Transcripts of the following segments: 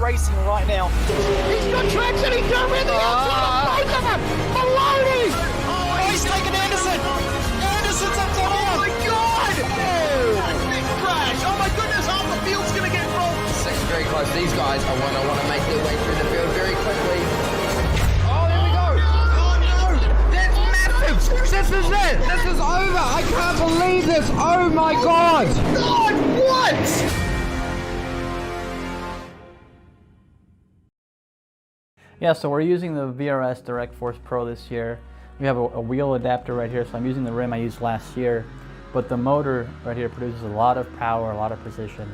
iRacing right now. He's got traction, he's got rid of the outside of both of them! Maloney! Oh, he's taking Anderson! Anderson's up to him! Oh my God! Big crash! Oh my goodness, half the field's gonna get rolled! Second very close. These guys are want to make their way through the field very quickly. This is it! This is over! I can't believe this! Oh my God! God, what? Yeah, so we're using the VRS Direct Force Pro this year. We have a wheel adapter right here, so I'm using the rim I used last year. But the motor right here produces a lot of power, a lot of precision,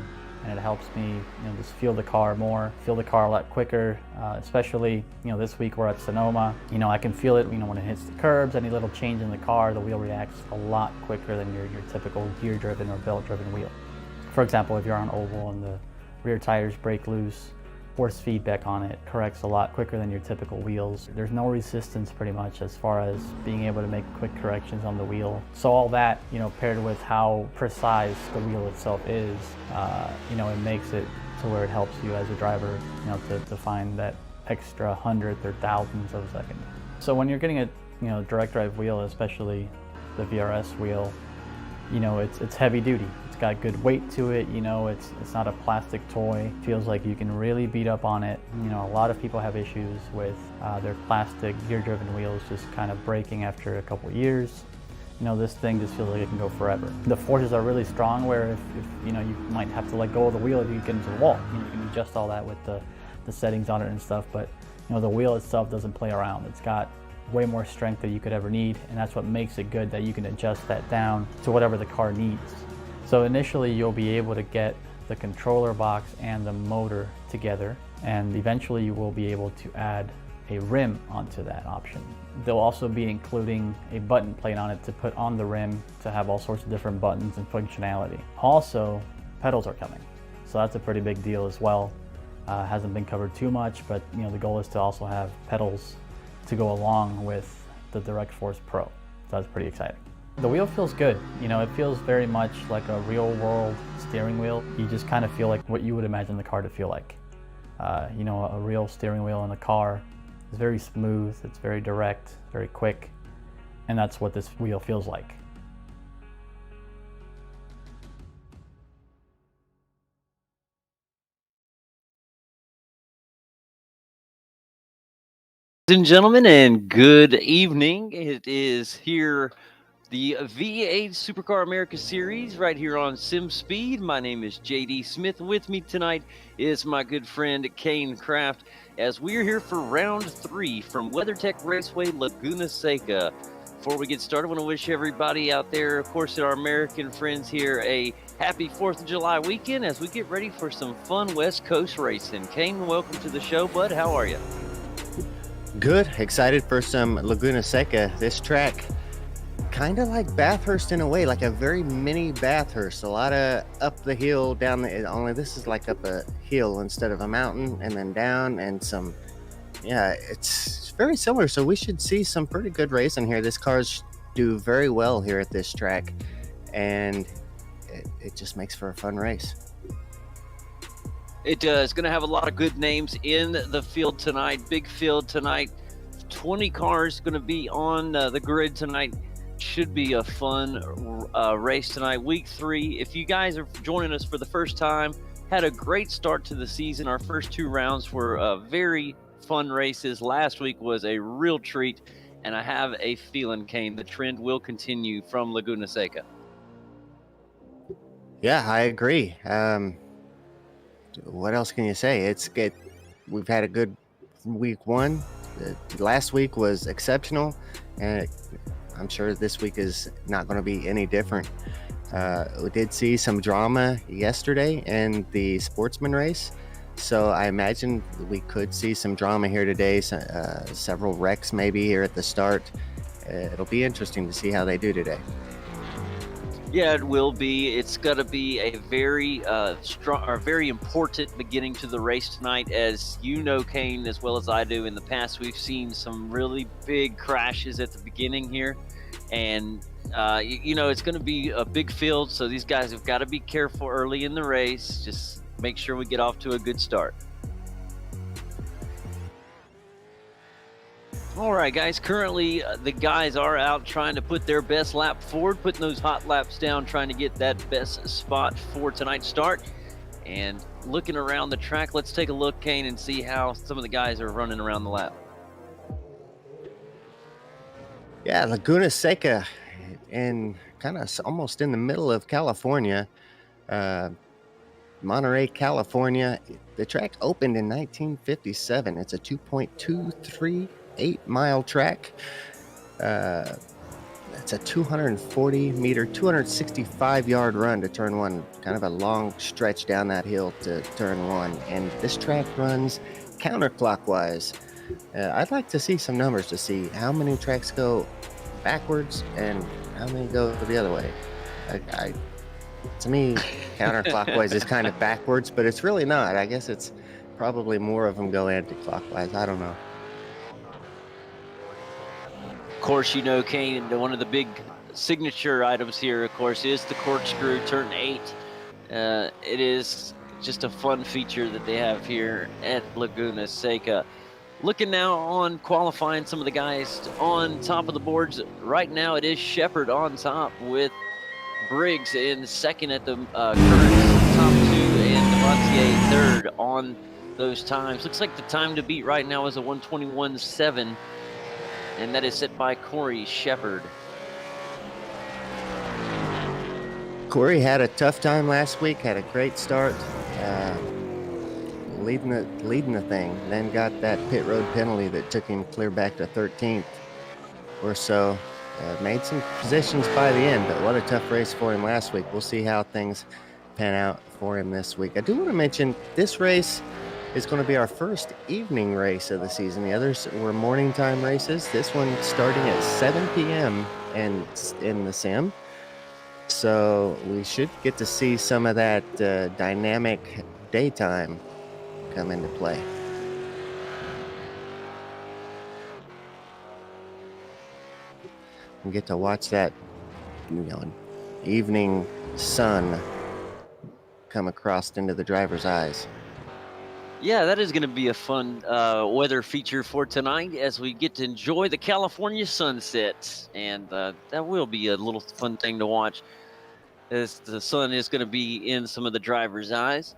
and it helps me, just feel the car more, feel the car a lot quicker. Especially, this week we're at Sonoma. I can feel it, when it hits the curbs. Any little change in the car, the wheel reacts a lot quicker than your typical gear-driven or belt-driven wheel. For example, if you're on oval and the rear tires break loose, force feedback on it corrects a lot quicker than your typical wheels. There's no resistance pretty much as far as being able to make quick corrections on the wheel. So all that, paired with how precise the wheel itself is, it makes it to where it helps you as a driver, to find that extra hundredth or thousandths of a second. So when you're getting a, direct drive wheel, especially the VRS wheel, it's heavy duty. It's got good weight to it, it's not a plastic toy. It feels like you can really beat up on it. A lot of people have issues with their plastic gear-driven wheels just kind of breaking after a couple years. This thing just feels like it can go forever. The forces are really strong where if you might have to let go of the wheel if you get into the wall. You can adjust all that with the settings on it and stuff, but the wheel itself doesn't play around. It's got way more strength than you could ever need, and that's what makes it good, that you can adjust that down to whatever the car needs. So initially you'll be able to get the controller box and the motor together, and eventually you will be able to add a rim onto that option. They'll also be including a button plate on it to put on the rim to have all sorts of different buttons and functionality. Also, pedals are coming, so that's a pretty big deal as well. Hasn't been covered too much, but the goal is to also have pedals to go along with the Direct Force Pro. So that's pretty exciting. The wheel feels good. It feels very much like a real world steering wheel. You just kind of feel like what you would imagine the car to feel like. A real steering wheel in a car is very smooth, it's very direct, very quick, and that's what this wheel feels like. Ladies and gentlemen, and good evening. It is here, the V8 Supercar America Series, right here on Sim Speed. My name is JD Smith. With me tonight is my good friend Kane Kraft, as we are here for round 3 from WeatherTech Raceway, Laguna Seca. Before we get started, I want to wish everybody out there, of course, our American friends here, a happy 4th of July weekend as we get ready for some fun West Coast racing. Kane, welcome to the show, bud. How are you? Good. Excited for some Laguna Seca. This track, kind of like Bathurst in a way, like a very mini Bathurst. A lot of up the hill, down the, only this is like up a hill instead of a mountain, and then down, and some, it's very similar. So we should see some pretty good racing here. This cars do very well here at this track, and it just makes for a fun race. It is going to have a lot of good names in the field tonight. Big field tonight. 20 cars going to be on the grid tonight. Should be a fun race tonight. Week 3. If you guys are joining us for the first time, had a great start to the season. Our first 2 rounds were very fun races. Last week was a real treat, and I have a feeling, Kane, the trend will continue from Laguna Seca. Yeah, I agree. What else can you say? It's good. We've had a good week 1. Last week was exceptional, and I'm sure this week is not going to be any different. We did see some drama yesterday in the sportsman race, so I imagine we could see some drama here today. Several wrecks maybe here at the start. It'll be interesting to see how they do today. Yeah, it will be. It's going to be a very strong, or very important beginning to the race tonight. As you know, Kane, as well as I do, in the past we've seen some really big crashes at the beginning here, and it's going to be a big field. So these guys have got to be careful early in the race. Just make sure we get off to a good start. All right, guys. Currently, the guys are out trying to put their best lap forward, putting those hot laps down, trying to get that best spot for tonight's start. And looking around the track, let's take a look, Kane, and see how some of the guys are running around the lap. Yeah, Laguna Seca, and kind of almost in the middle of California, Monterey, California. The track opened in 1957. It's a 2.238-mile track. It's a 240-meter, 265-yard run to turn one, kind of a long stretch down that hill to turn one. And this track runs counterclockwise. I'd like to see some numbers to see how many tracks go backwards and how many go the other way. To me, counterclockwise is kind of backwards, but it's really not. I guess it's probably more of them go anti-clockwise. I don't know. Of course, you know, Kane, one of the big signature items here, of course, is the corkscrew turn 8. It is just a fun feature that they have here at Laguna Seca. Looking now on qualifying some of the guys on top of the boards. Right now, it is Checkered on top with Briggs in second at the current top 2 and Devontier third on those times. Looks like the time to beat right now is a 1:21.7, and that is set by Corey Shepard. Corey had a tough time last week, had a great start, leading the thing, then got that pit road penalty that took him clear back to 13th or so. Made some positions by the end, but what a tough race for him last week. We'll see how things pan out for him this week. I do want to mention this race is going to be our first evening race of the season. The others were morning time races. This one starting at 7 p.m. and in the sim. So we should get to see some of that dynamic daytime come into play. And get to watch that, evening sun come across into the driver's eyes. Yeah, that is going to be a fun weather feature for tonight as we get to enjoy the California sunset. And that will be a little fun thing to watch as the sun is going to be in some of the driver's eyes.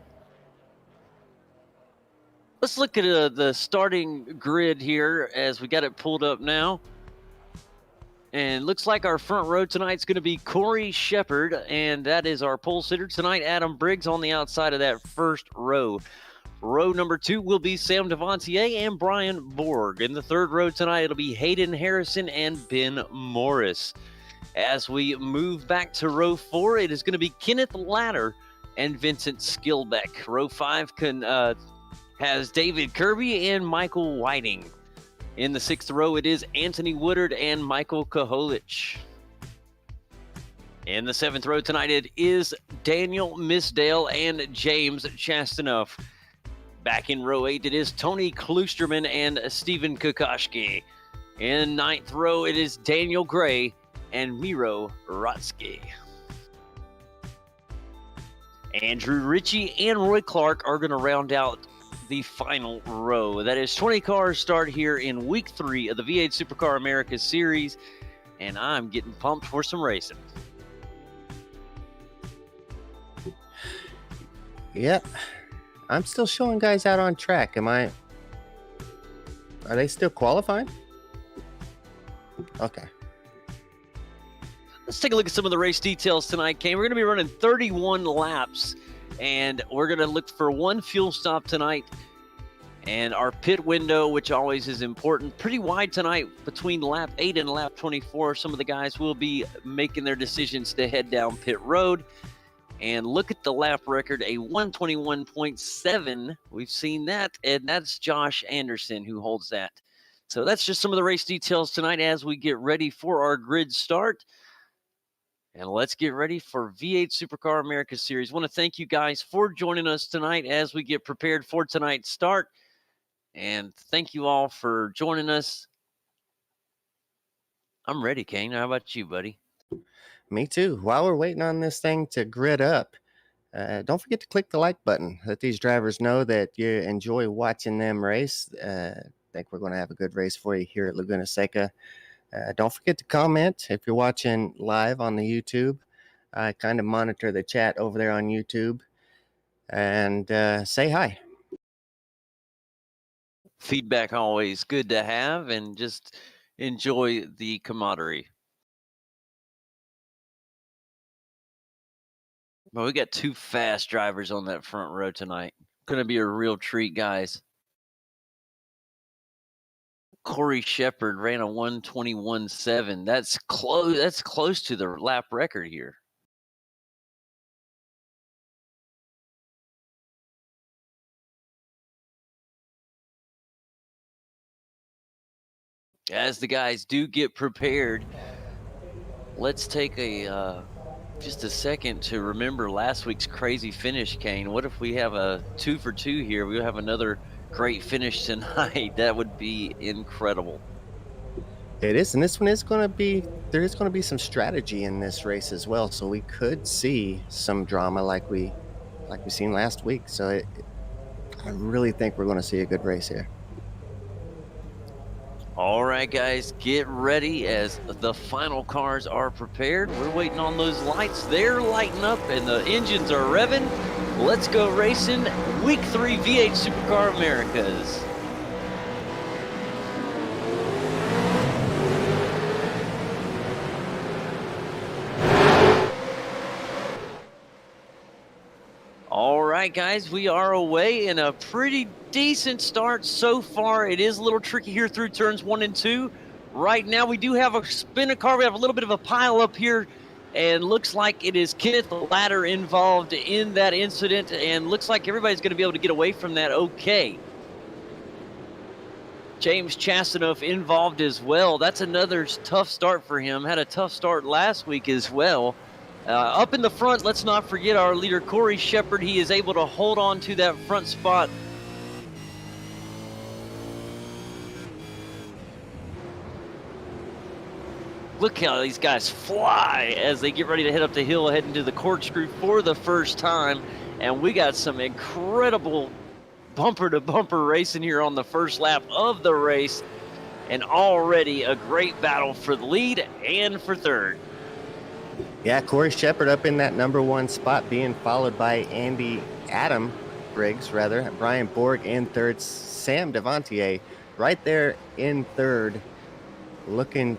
Let's look at the starting grid here as we got it pulled up now. And looks like our front row tonight is going to be Corey Shepard, and that is our pole sitter tonight. Adam Briggs on the outside of that first row. Row number 2 will be Sam Devontier and Brian Borg. In the third row tonight, it'll be Hayden Harrison and Ben Morris. As we move back to row 4, it is going to be Kenneth Latter and Vincent Skilbeck. Row 5 has David Kirby and Michael Whiting. In the 6th row, it is Anthony Woodard and Michael Koholich. In the 7th row tonight, it is Daniel Misdale and James Chastanoff. Back in row 8, it is Tony Klusterman and Stephen Kukoshki. In 9th row, it is Daniel Gray and Miro Rotsky. Andrew Ritchie and Roy Clark are going to round out the final row. That is 20 cars start here in week 3 of the V8 Supercar America Series, and I'm getting pumped for some racing. Yep. I'm still showing guys out on track. Are they still qualifying? Okay. Let's take a look at some of the race details tonight, Kane. We're going to be running 31 laps, and we're going to look for one fuel stop tonight. And our pit window, which always is important, pretty wide tonight between lap 8 and lap 24. Some of the guys will be making their decisions to head down pit road. And look at the lap record, a 121.7. We've seen that, and that's Josh Anderson who holds that. So that's just some of the race details tonight as we get ready for our grid start. And let's get ready for V8 Supercar America Series. I want to thank you guys for joining us tonight as we get prepared for tonight's start. And thank you all for joining us. I'm ready, Kane. How about you, buddy? Me too. While we're waiting on this thing to grid up, don't forget to click the like button. Let these drivers know that you enjoy watching them race. think we're going to have a good race for you here at Laguna Seca. Don't forget to comment if you're watching live on the YouTube. I kind of monitor the chat over there on YouTube, and say hi. Feedback always good to have, and just enjoy the camaraderie. Well, we got 2 fast drivers on that front row tonight. Going to be a real treat, guys. Corey Shepard ran a 1:21.7. That's close. That's close to the lap record here. As the guys do get prepared, let's take a just a second to remember last week's crazy finish, Kane. What if we have a 2 for 2 here? We'll have another great finish tonight. That would be incredible. It is, and this one is going to be, there is going to be some strategy in this race as well, so we could see some drama like we seen last week. So I really think we're going to see a good race here. All right, guys, get ready as the final cars are prepared. We're waiting on those lights. They're lighting up and the engines are revving. Let's go racing. Week 3 V8 Supercar Americas. All right, guys, we are away in a pretty decent start so far. It is a little tricky here through turns 1 and 2. Right now, we do have a spin a car. We have a little bit of a pile up here, and looks like it is Kenneth Ladder involved in that incident, and looks like everybody's going to be able to get away from that okay. James Chastanoff involved as well. That's another tough start for him. Had a tough start last week as well. Up in the front, let's not forget our leader, Corey Shepard. He is able to hold on to that front spot. Look how these guys fly as they get ready to head up the hill, heading to the corkscrew for the first time. And we got some incredible bumper-to-bumper racing here on the first lap of the race. And already a great battle for the lead and for third. Yeah, Corey Shepard up in that number 1 spot, being followed by Brian Borg in third, Sam Devantier right there in third, looking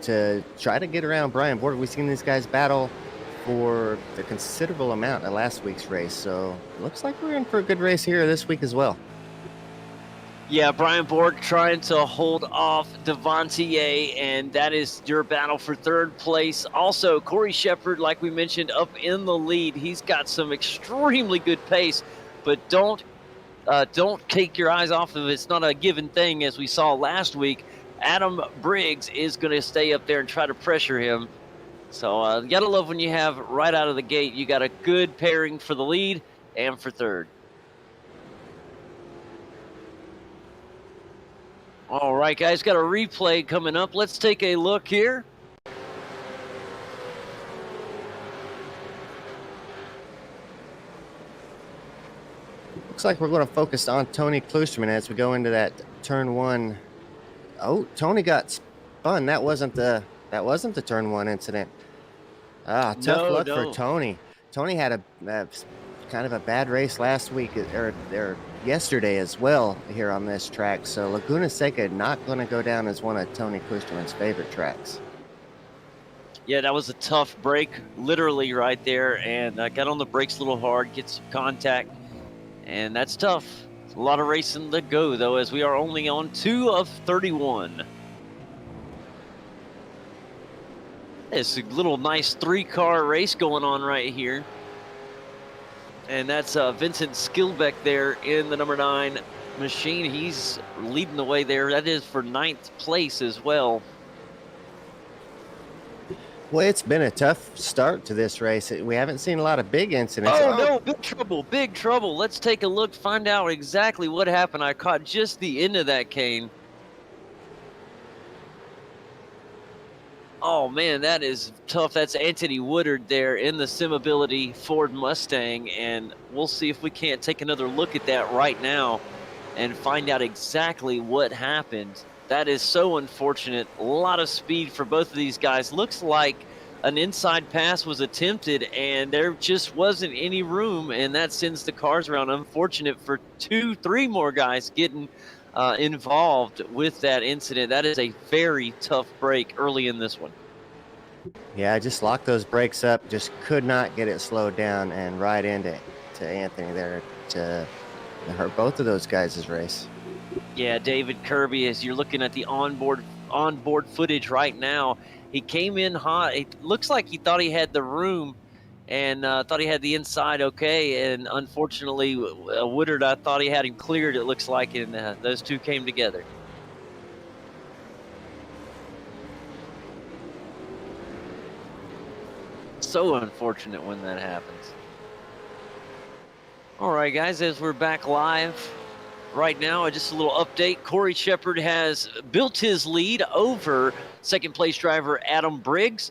to try to get around Brian Borg. We've seen these guys battle for a considerable amount in last week's race, so it looks like we're in for a good race here this week as well. Yeah, Brian Borg trying to hold off Devantier, and that is your battle for third place. Also, Corey Shepard, like we mentioned, up in the lead. He's got some extremely good pace, but don't take your eyes off of it. It's not a given thing, as we saw last week. Adam Briggs is going to stay up there and try to pressure him. So you got to love when you have right out of the gate, you got a good pairing for the lead and for third. All right, guys, got a replay coming up. Let's take a look here. Looks like we're going to focus on Tony Klusterman as we go into that turn 1. Oh, Tony got spun. That wasn't the turn 1 incident. Tough luck for Tony. Tony had a kind of a bad race last week or yesterday as well here on this track. So Laguna Seca not going to go down as one of Tony Klusterman's favorite tracks. Yeah, that was a tough break, literally right there, and got on the brakes a little hard, get some contact, and that's tough. It's a lot of racing to go, though, as we are only on 2 of 31. It's a little nice 3-car race going on right here. And that's Vincent Skilbeck there in the number 9 machine. He's leading the way there. That is for 9th place as well. Well, it's been a tough start to this race. We haven't seen a lot of big incidents. Oh, no, big trouble, big trouble. Let's take a look, find out exactly what happened. I caught just the end of that, Kane. Oh, man, that is tough. That's Anthony Woodard there in the Simability Ford Mustang, and we'll see if we can't take another look at that right now. and find out exactly what happened. That is so unfortunate. A lot of speed for both of these guys. Looks like an inside pass was attempted, and there just wasn't any room, and that sends the cars around. Unfortunate for 2-3 more guys getting involved with that incident. That is a very tough break early in this one. Yeah, I just locked those brakes up, just could not get it slowed down, and right into Anthony there to hurt both of those guys' race. Yeah, David Kirby, as you're looking at the onboard footage right now, he came in hot. It looks like he thought he had the room and thought he had the inside okay, and unfortunately Woodard, I thought he had him cleared, it looks like, and those two came together. So unfortunate when that happens. All right, guys, as we're back live right now, just a little update. Corey Shepard has built his lead over second place driver Adam Briggs.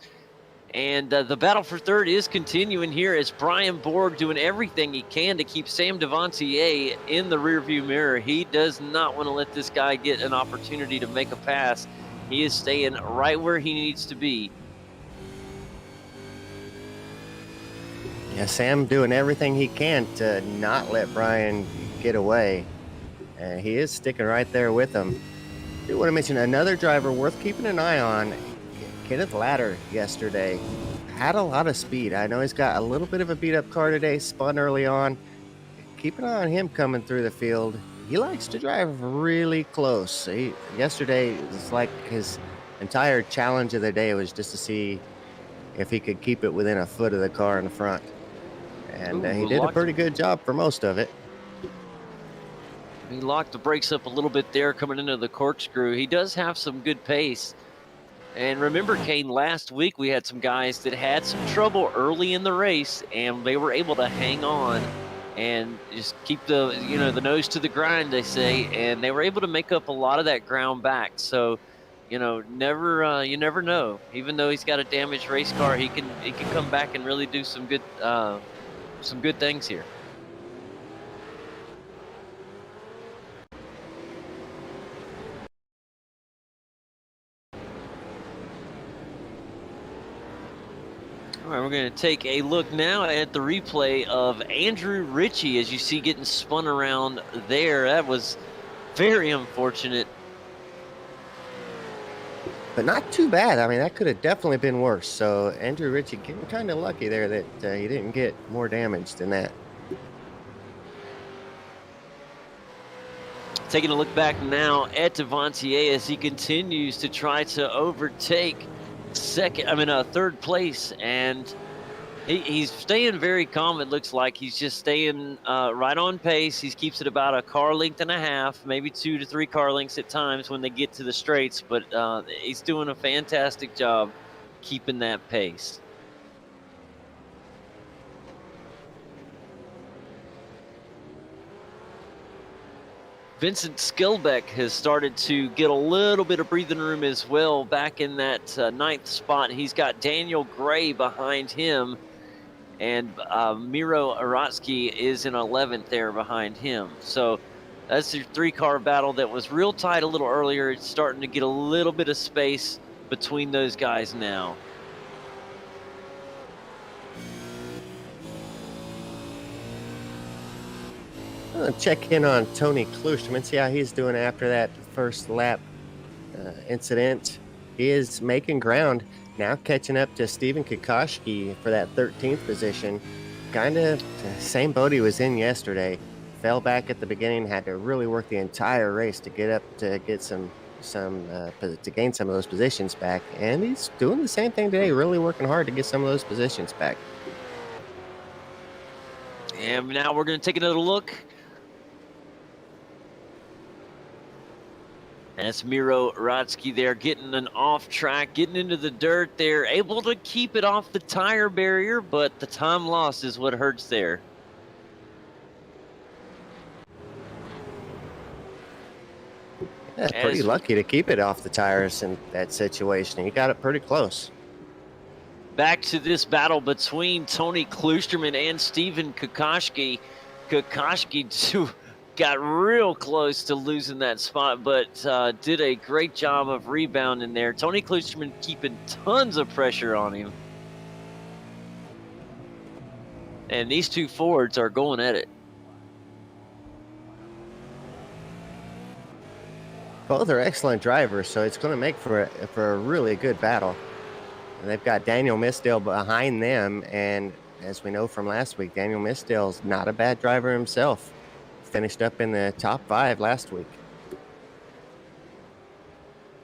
And the battle for third is continuing here as Brian Borg doing everything he can to keep Sam Devontier in the rearview mirror. He does not want to let this guy get an opportunity to make a pass. He is staying right where he needs to be. Yeah, Sam doing everything he can to not let Brian get away. And he is sticking right there with him. I do want to mention another driver worth keeping an eye on. Kenneth Latter yesterday had a lot of speed. I know he's got a little bit of a beat up car today, spun early on. Keep an eye on him coming through the field. He likes to drive really close. Yesterday, it's like his entire challenge of the day was just to see if he could keep it within a foot of the car in the front. And he did a pretty good job for most of it. He locked the brakes up a little bit there coming into the corkscrew. He does have some good pace. And remember, Kane, last week we had some guys that had some trouble early in the race, and they were able to hang on and just keep the nose to the grind, they say, and they were able to make up a lot of that ground back. So, you never know. Even though he's got a damaged race car, he can come back and really do some good things here. All right, we're going to take a look now at the replay of Andrew Ritchie, as you see getting spun around there. That was very unfortunate. But not too bad. I mean, that could have definitely been worse. So Andrew Ritchie getting kind of lucky there that he didn't get more damage than that. Taking a look back now at Devontier as he continues to try to overtake third place, and he's staying very calm. It looks like he's just staying right on pace. He keeps it about a car length and a half, maybe 2 to 3 car lengths at times when they get to the straights, but he's doing a fantastic job keeping that pace. Vincent Skilbeck has started to get a little bit of breathing room as well back in that 9th spot. He's got Daniel Gray behind him, and Miro Aratsky is in 11th there behind him. So that's your 3-car battle that was real tight a little earlier. It's starting to get a little bit of space between those guys now. I'm going to check in on Tony Klusterman, see how he's doing after that first lap incident. He is making ground, now catching up to Stephen Kokoschke for that 13th position. Kind of the same boat he was in yesterday. Fell back at the beginning, had to really work the entire race to get up to get to gain some of those positions back. And he's doing the same thing today, really working hard to get some of those positions back. And now we're going to take another look. That's Miro Ratsky there getting an off track, getting into the dirt there, able to keep it off the tire barrier, but the time lost is what hurts there. That's pretty lucky to keep it off the tires in that situation. He got it pretty close. Back to this battle between Tony Klusterman and Stephen Kokoschke. Kokoschke got real close to losing that spot, but did a great job of rebounding there. Tony Klusterman keeping tons of pressure on him. And these two Fords are going at it. Both are excellent drivers, so it's going to make for a really good battle. And they've got Daniel Misdale behind them, and as we know from last week, Daniel Misdale's not a bad driver himself. Finished up in the top 5 last week.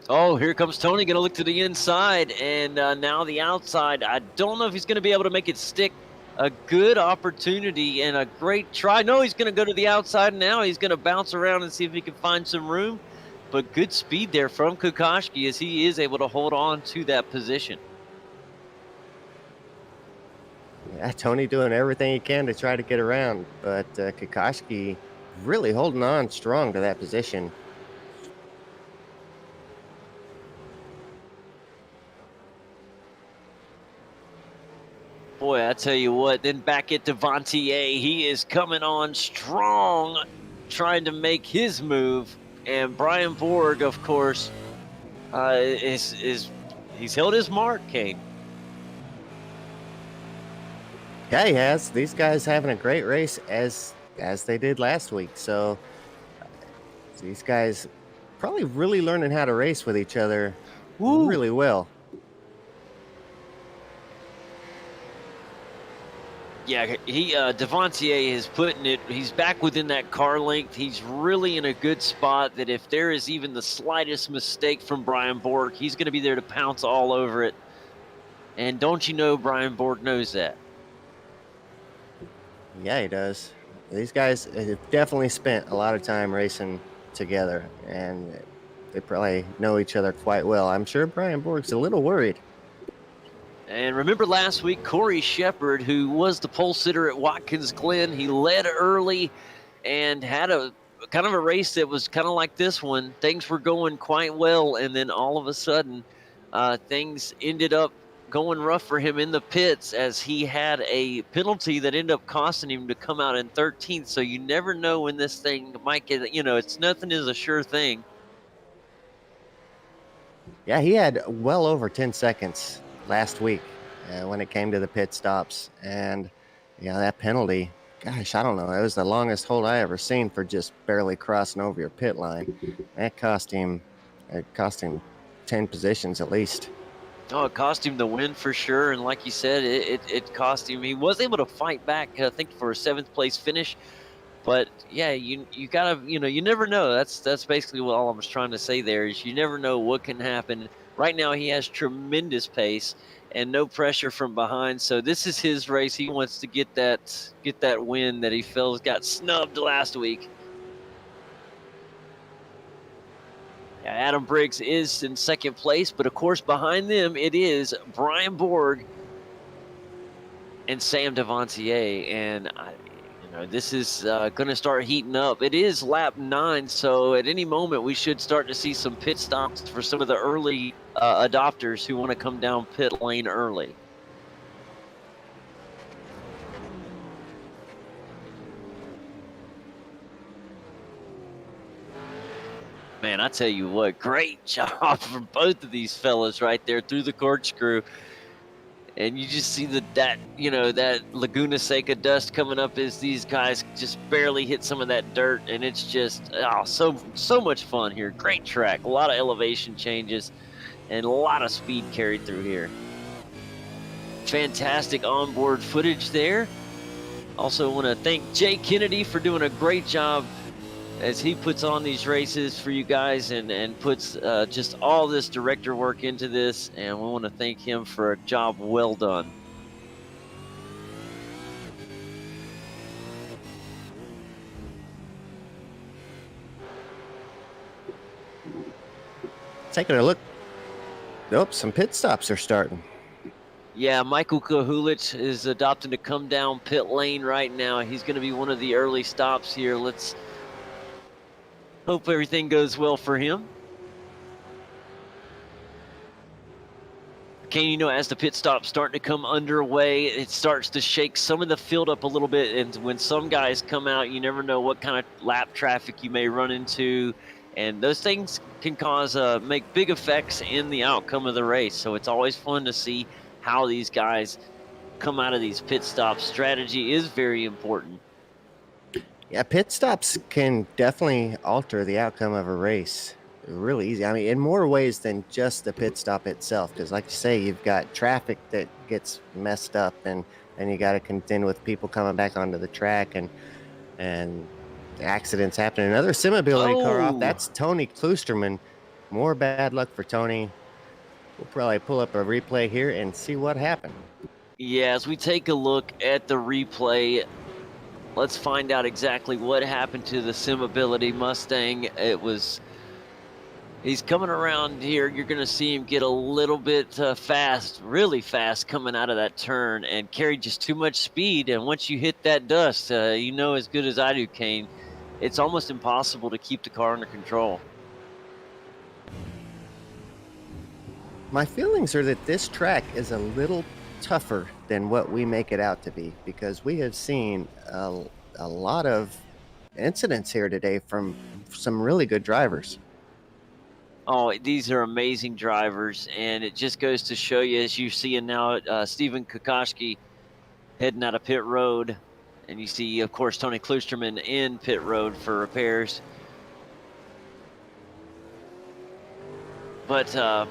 Oh, here comes Tony, going to look to the inside, and now the outside. I don't know if he's going to be able to make it stick. A good opportunity and a great try. No, he's going to go to the outside now. He's going to bounce around and see if he can find some room. But good speed there from Kokoschki as he is able to hold on to that position. Yeah, Tony doing everything he can to try to get around, but Kokoschki really holding on strong to that position. Boy, I tell you what, then back at Devontier, he is coming on strong, trying to make his move. And Brian Borg, of course, he's held his mark, Kane. Yeah, he has. These guys having a great race as they did last week. So these guys probably really learning how to race with each other really well. Yeah, Devontier is putting it. He's back within that car length. He's really in a good spot that if there is even the slightest mistake from Brian Borg, he's going to be there to pounce all over it. And don't you know Brian Borg knows that? Yeah, he does. These guys have definitely spent a lot of time racing together, and they probably know each other quite well. I'm sure Brian Borg's a little worried. And remember last week, Corey Shepard, who was the pole sitter at Watkins Glen, he led early and had a kind of a race that was kind of like this one. Things were going quite well, and then all of a sudden, things ended up going rough for him in the pits as he had a penalty that ended up costing him to come out in 13th. So you never know when this thing might get, it's nothing is a sure thing. Yeah, he had well over 10 seconds last week when it came to the pit stops. And yeah, that penalty, gosh, I don't know. It was the longest hold I ever seen for just barely crossing over your pit line. That cost him 10 positions at least. Oh, it cost him the win for sure. And like you said, it cost him. He was able to fight back, I think, for a 7th place finish. But yeah, you gotta, you never know. That's basically what all I was trying to say there is you never know what can happen. Right now, he has tremendous pace and no pressure from behind. So this is his race. He wants to get that win that he feels got snubbed last week. Yeah, Adam Briggs is in 2nd place, but of course behind them it is Brian Borg and Sam Devontier, and this is going to start heating up. It is lap 9, so at any moment we should start to see some pit stops for some of the early adopters who want to come down pit lane early. Man, I tell you what, great job from both of these fellas right there through the corkscrew. And you just see that Laguna Seca dust coming up as these guys just barely hit some of that dirt. And it's just, so much fun here. Great track, a lot of elevation changes, and a lot of speed carried through here. Fantastic onboard footage there. Also want to thank Jay Kennedy for doing a great job as he puts on these races for you guys and puts just all this director work into this, and we want to thank him for a job well done. Taking a look. Nope, some pit stops are starting. Yeah, Michael Kahulich is adopting to come down pit lane right now. He's going to be one of the early stops here. Let's hope everything goes well for him. Kane, you know, as the pit stop's starting to come underway, it starts to shake some of the field up a little bit. And when some guys come out, you never know what kind of lap traffic you may run into. And those things can cause, make big effects in the outcome of the race. So it's always fun to see how these guys come out of these pit stops. Strategy is very important. Yeah, pit stops can definitely alter the outcome of a race. Really easy. I mean, in more ways than just the pit stop itself. Because, like you say, you've got traffic that gets messed up, and you got to contend with people coming back onto the track, and accidents happen. Another sim-ability car off. That's Tony Klusterman. More bad luck for Tony. We'll probably pull up a replay here and see what happened. Yeah, as we take a look at the replay, let's find out exactly what happened to the sim-ability Mustang. He's coming around here. You're going to see him get a little bit fast, really fast, coming out of that turn and carry just too much speed. And once you hit that dust, you know as good as I do, Kane, it's almost impossible to keep the car under control. My feelings are that this track is a little tougher than what we make it out to be, because we have seen a lot of incidents here today from some really good drivers. Oh, these are amazing drivers, and it just goes to show you, as you're seeing now, Stephen Kokoschke heading out of pit road, and you see, of course, Tony Klusterman in pit road for repairs. But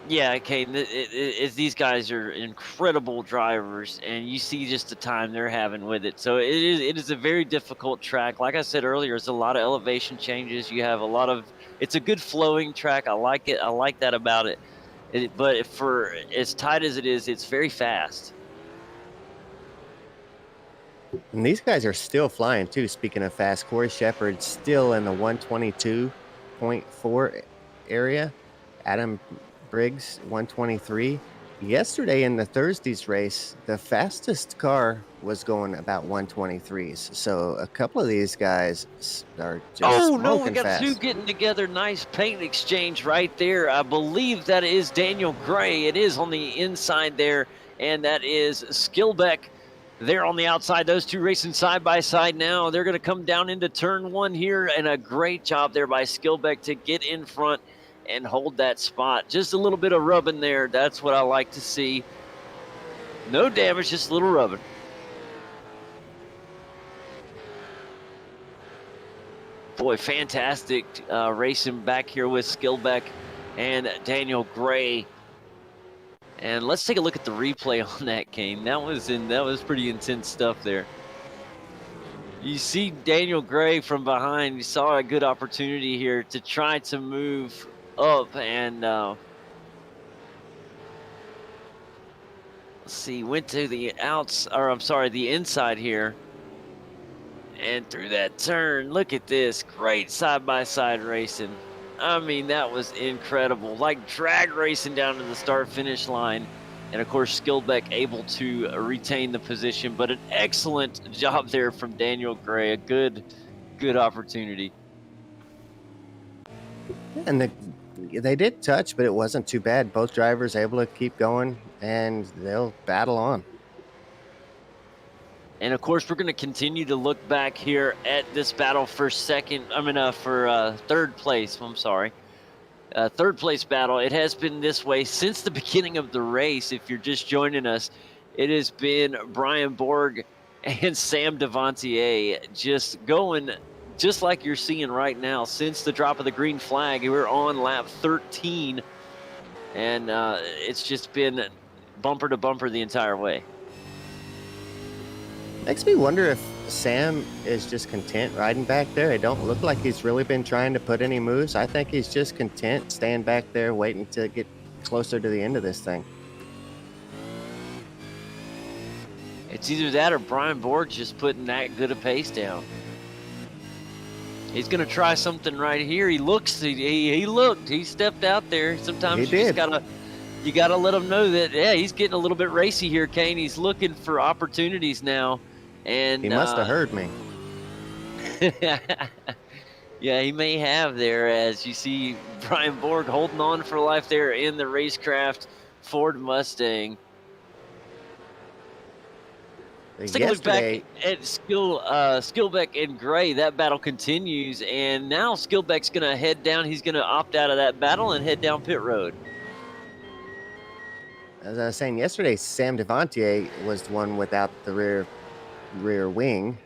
yeah, Kane, these guys are incredible drivers, and you see just the time they're having with it. So it is a very difficult track. Like I said earlier, it's a lot of elevation changes. You have a lot of, it's a good flowing track. I like it. I like that about it. But for as tight as it is, it's very fast. And these guys are still flying too. Speaking of fast, Corey Shepard still in the 122.4 area. Adam Briggs 123. Yesterday in the Thursday's race, the fastest car was going about 123s. So a couple of these guys are just We got two getting together. Nice paint exchange right there. I believe that is Daniel Gray. It is on the inside there, and that is Skillbeck there on the outside. Those two racing side by side now. They're going to come down into turn one here, and a great job there by Skillbeck to get in front and hold that spot. Just a little bit of rubbing there. That's what I like to see. No damage, just a little rubbing. Boy, fantastic racing back here with Skillbeck and Daniel Gray. And let's take a look at the replay on that, Kane. That was pretty intense stuff there. You see Daniel Gray from behind. You saw a good opportunity here to try to move up, and let's see, went to the the inside here, and through that turn. Look at this, great side-by-side racing. I mean, that was incredible, like drag racing down to the start-finish line. And of course, Skillbeck able to retain the position, but an excellent job there from Daniel Gray. A good opportunity. And they did touch, but it wasn't too bad. Both drivers able to keep going, and they'll battle on. And of course, we're going to continue to look back here at this battle for third place. I'm sorry. Third place battle. It has been this way since the beginning of the race. If you're just joining us, it has been Brian Borg and Sam Devantier just going just like you're seeing right now. Since the drop of the green flag, we're on lap 13, and it's just been bumper to bumper the entire way. Makes me wonder if Sam is just content riding back there. It don't look like he's really been trying to put any moves. I think he's just content staying back there waiting to get closer to the end of this thing. It's either that or Brian Borg just putting that good a pace down. He's going to try something right here. He looked. He stepped out there. Sometimes you got to let him know that, yeah, he's getting a little bit racy here, Kane. He's looking for opportunities now. And he must have heard me. Yeah, he may have there, as you see Brian Borg holding on for life there in the racecraft Ford Mustang. Let's take a look back at Skillbeck and Gray. That battle continues, and now Skillbeck's going to head down. He's going to opt out of that battle and head down pit road. As I was saying yesterday, Sam Devontier was the one without the rear wing.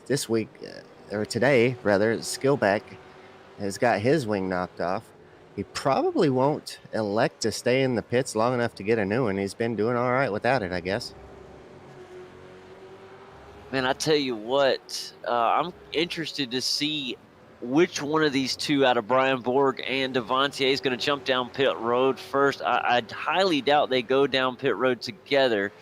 This week, or today, rather, Skillbeck has got his wing knocked off. He probably won't elect to stay in the pits long enough to get a new one. He's been doing all right without it, I guess. Man, I tell you what, I'm interested to see which one of these two out of Brian Borg and Devontier is going to jump down pit road first. I highly doubt they go down pit road together.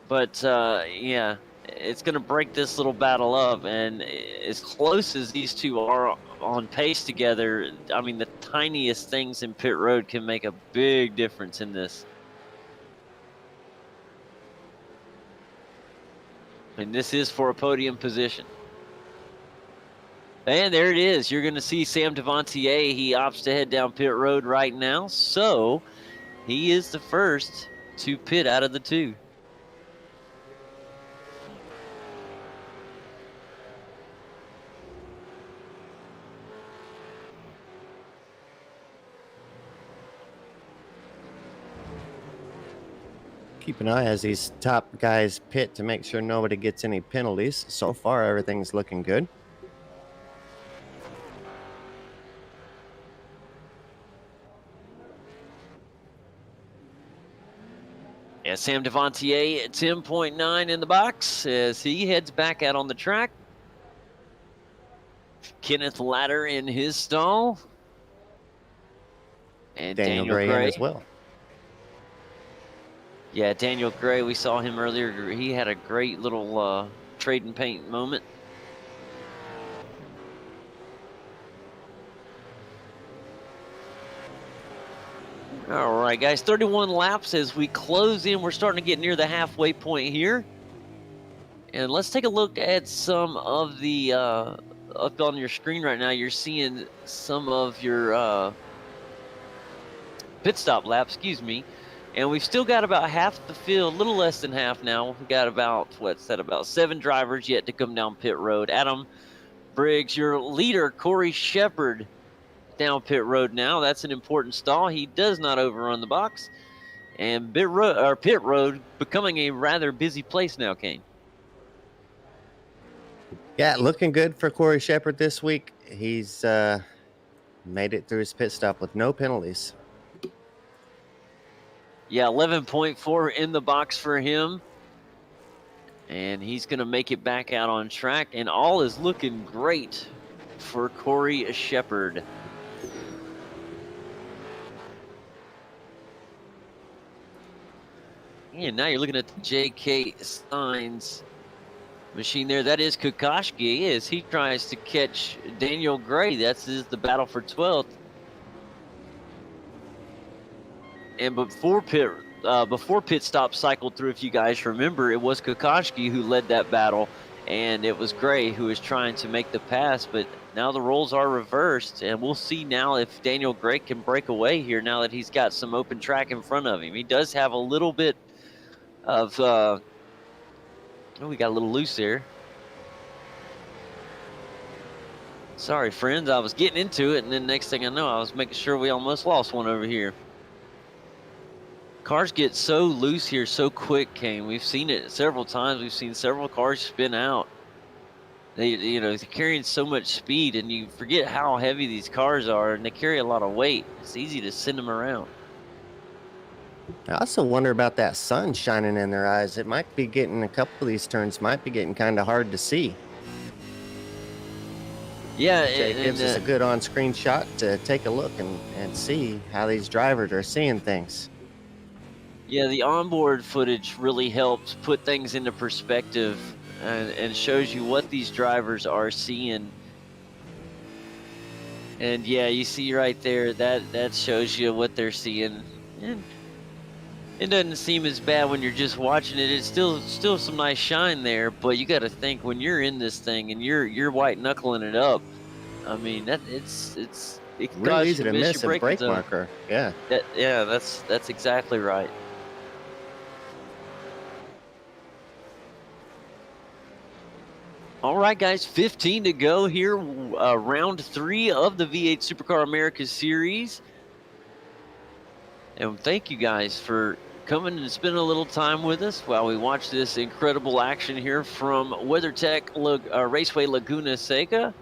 But, yeah, it's going to break this little battle up. And as close as these two are on pace together, I mean, the tiniest things in pit road can make a big difference in this. And this is for a podium position. And there it is. You're going to see Sam Devontier. He opts to head down pit road right now. So he is the first to pit out of the two. Keep an eye as these top guys pit to make sure nobody gets any penalties. So far, everything's looking good. Yeah, Sam Devontier at 10.9 in the box as he heads back out on the track. Kenneth Latter in his stall. And Daniel Gray in as well. Yeah, Daniel Gray, we saw him earlier. He had a great little trade and paint moment. All right, guys, 31 laps as we close in. We're starting to get near the halfway point here. And let's take a look at some of the, up on your screen right now, you're seeing some of your pit stop laps, excuse me. And we've still got about half the field, a little less than half now. We've got about, what's that, about 7 drivers yet to come down pit road. Adam Briggs, your leader, Corey Shepard, down pit road now. That's an important stall. He does not overrun the box. And pit road becoming a rather busy place now, Kane. Yeah, looking good for Corey Shepard this week. He's made it through his pit stop with no penalties. Yeah, 11.4 in the box for him. And he's going to make it back out on track. And all is looking great for Corey Shepard. And now you're looking at the J.K. Steins machine there. That is Kokoschki as he tries to catch Daniel Gray. That's the battle for 12th. And before pit stop cycled through, if you guys remember, it was Kokoschki who led that battle, and it was Gray who was trying to make the pass. But now the roles are reversed, and we'll see now if Daniel Gray can break away here now that he's got some open track in front of him. He does have a little bit of oh, we got a little loose there. Sorry, friends, I was getting into it, and then next thing I know, I was making sure we almost lost one over here. Cars get so loose here so quick, Kane. We've seen it several times. We've seen several cars spin out. They're carrying so much speed, and you forget how heavy these cars are, and they carry a lot of weight. It's easy to send them around. I also wonder about that sun shining in their eyes. It might be getting, a couple of these turns might be getting kind of hard to see. Yeah, it gives us a good on-screen shot to take a look and see how these drivers are seeing things. Yeah, the onboard footage really helps put things into perspective and shows you what these drivers are seeing. And yeah, you see right there, that shows you what they're seeing. And it doesn't seem as bad when you're just watching it. It's still some nice shine there, but you got to think when you're in this thing and you're white knuckling it up. I mean, it's it can Real cause easy you to miss miss your a braking brake zone. marker. Yeah. Yeah, that's exactly right. All right, guys, 15 to go here, round 3 of the V8 Supercar America Series. And thank you guys for coming and spending a little time with us while we watch this incredible action here from WeatherTech Raceway Laguna Seca.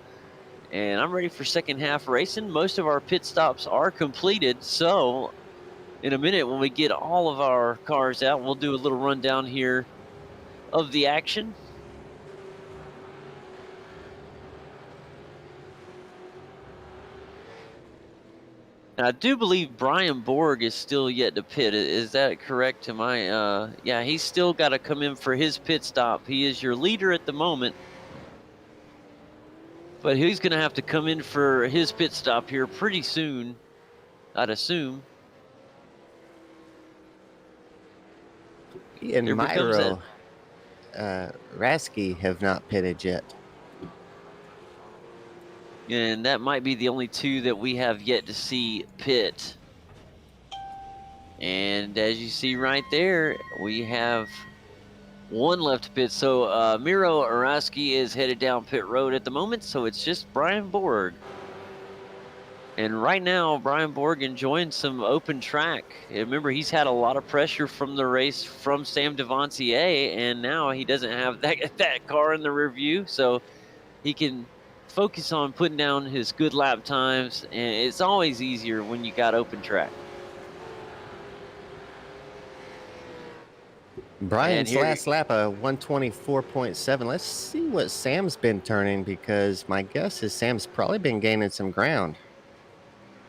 And I'm ready for second half racing. Most of our pit stops are completed, so in a minute when we get all of our cars out, we'll do a little rundown here of the action. And I do believe Brian Borg is still yet to pit. Is that correct to my yeah, he's still got to come in for his pit stop. He is your leader at the moment. But he's going to have to come in for his pit stop here pretty soon, I'd assume. He and There becomes Myro Rasky have not pitted yet. And that might be the only two that we have yet to see pit. And as you see right there, we have one left to pit. So Miro Araski is headed down pit road at the moment, so it's just Brian Borg. And right now, Brian Borg enjoying some open track. Remember, he's had a lot of pressure from the race from Sam Devontier, and now he doesn't have that car in the rear view, so he can focus on putting down his good lap times, and it's always easier when you got open track. Brian's last lap, a 124.7. Let's see what Sam's been turning, because my guess is Sam's probably been gaining some ground.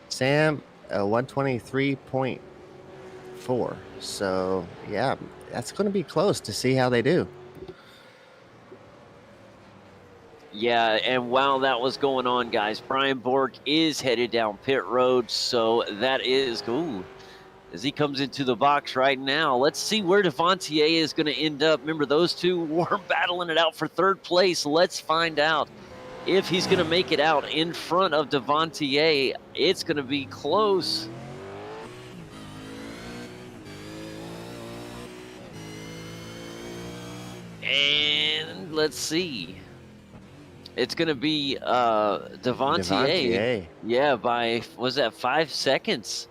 Sam, 123.4. So, yeah, that's going to be close to see how they do. Yeah, and while that was going on, guys, Brian Borg is headed down pit road, so that is cool. As he comes into the box right now, let's see where Devontier is going to end up. Remember, those two were battling it out for third place. Let's find out if he's going to make it out in front of Devontier. It's going to be close. And let's see. It's going to be Devontier. Yeah, by, was that 5 seconds?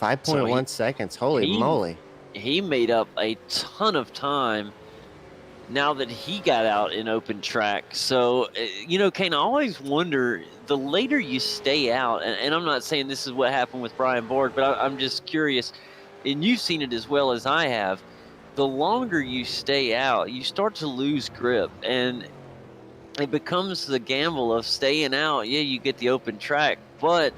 5.1 seconds. Holy moly. He made up a ton of time now that he got out in open track. So, you know, Kane, I always wonder, the later you stay out, and I'm not saying this is what happened with Brian Borg, but I'm just curious, and you've seen it as well as I have, the longer you stay out, you start to lose grip, and it becomes the gamble of staying out. Yeah, you get the open track, but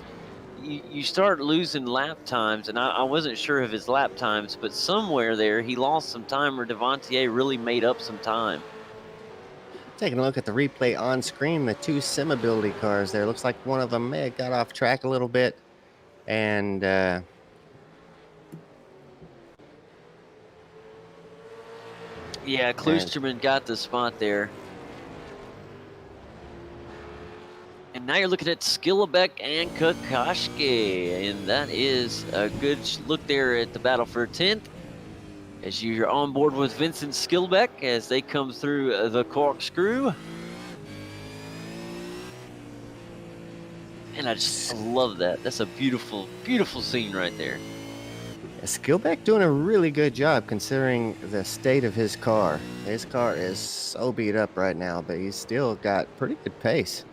you start losing lap times, and I wasn't sure of his lap times, but somewhere there he lost some time where Devontier really made up some time. Taking a look at the replay on screen, the two sim ability cars there. Looks like one of them may have got off track a little bit, and yeah, Klusterman got the spot there. And now you're looking at Skillebeck and Kokoschke, and that is a good look there at the battle for 10th. As you're on board with Vincent Skillebeck as they come through the corkscrew. And I just love that. That's a beautiful, beautiful scene right there. Skillebeck doing a really good job considering the state of his car. His car is so beat up right now, but he's still got pretty good pace.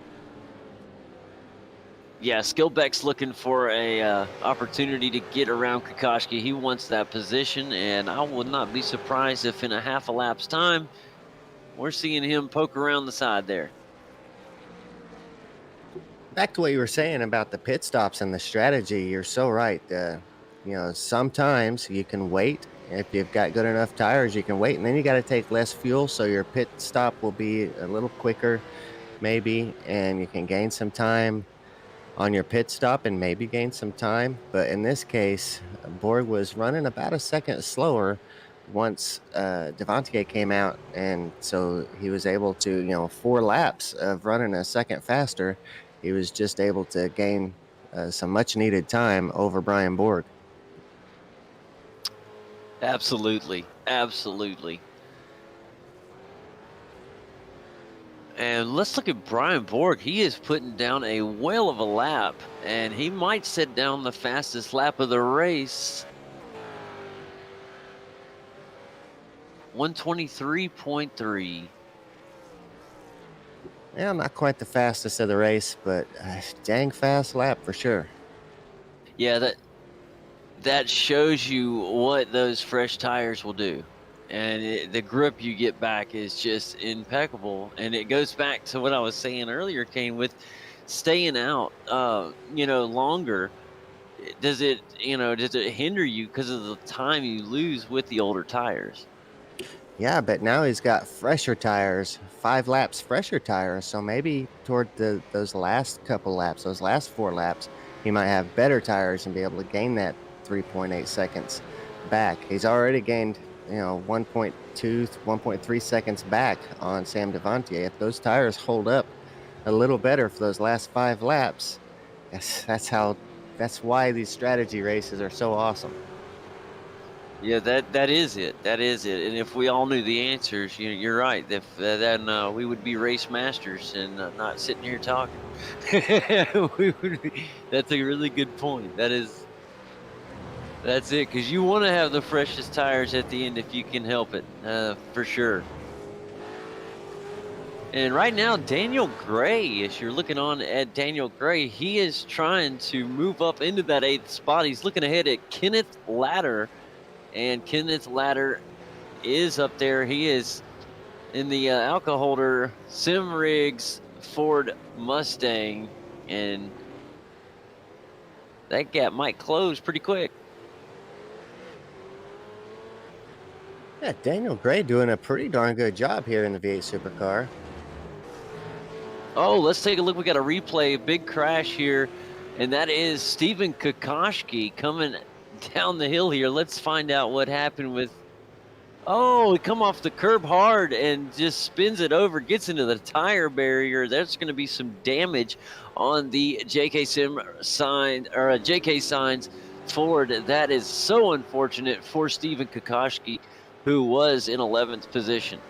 Yeah, Skillebeck's looking for a opportunity to get around Kokoschke. He wants that position, and I would not be surprised if in a half a lap's time, we're seeing him poke around the side there. Back to what you were saying about the pit stops and the strategy, you're so right. You know, sometimes you can wait. If you've got good enough tires, you can wait, and then you got to take less fuel, so your pit stop will be a little quicker, maybe, and you can gain some time on your pit stop and maybe gain some time. But in this case, Borg was running about a second slower once Devontier came out, and so he was able to, 4 laps of running a second faster. He was just able to gain some much needed time over Brian Borg. Absolutely. Absolutely. And let's look at Brian Borg. He is putting down a whale of a lap, and he might set down the fastest lap of the race. 123.3. Yeah, not quite the fastest of the race, but dang fast lap for sure. Yeah, that shows you what those fresh tires will do. And the grip you get back is just impeccable. And it goes back to what I was saying earlier, Kane, with staying out, longer. Does it hinder you because of the time you lose with the older tires? Yeah, but now he's got fresher tires, 5 laps fresher tires. So maybe toward those last couple laps, those last 4 laps, he might have better tires and be able to gain that 3.8 seconds back. He's already gained, 1.2, 1.3 seconds back on Sam Devontier. If those tires hold up a little better for those last 5 laps, that's why these strategy races are so awesome. Yeah, that is it. That is it. And if we all knew the answers, you're right. Then we would be race masters and not sitting here talking. That's a really good point. That's it, because you want to have the freshest tires at the end if you can help it, for sure. And right now, Daniel Gray, as you're looking on at Daniel Gray, he is trying to move up into that 8th spot. He's looking ahead at Kenneth Latter. And Kenneth Latter is up there. He is in the Alcoholder Simrigs Ford Mustang. And that gap might close pretty quick. Yeah, Daniel Gray doing a pretty darn good job here in the V8 Supercar. Oh, let's take a look. We got a replay, big crash here. And that is Stephen Kokoschke coming down the hill here. Let's find out what happened with. Oh, he come off the curb hard and just spins it over, gets into the tire barrier. There's going to be some damage on the JK Signs Ford. That is so unfortunate for Stephen Kokoschke, who was in 11th position.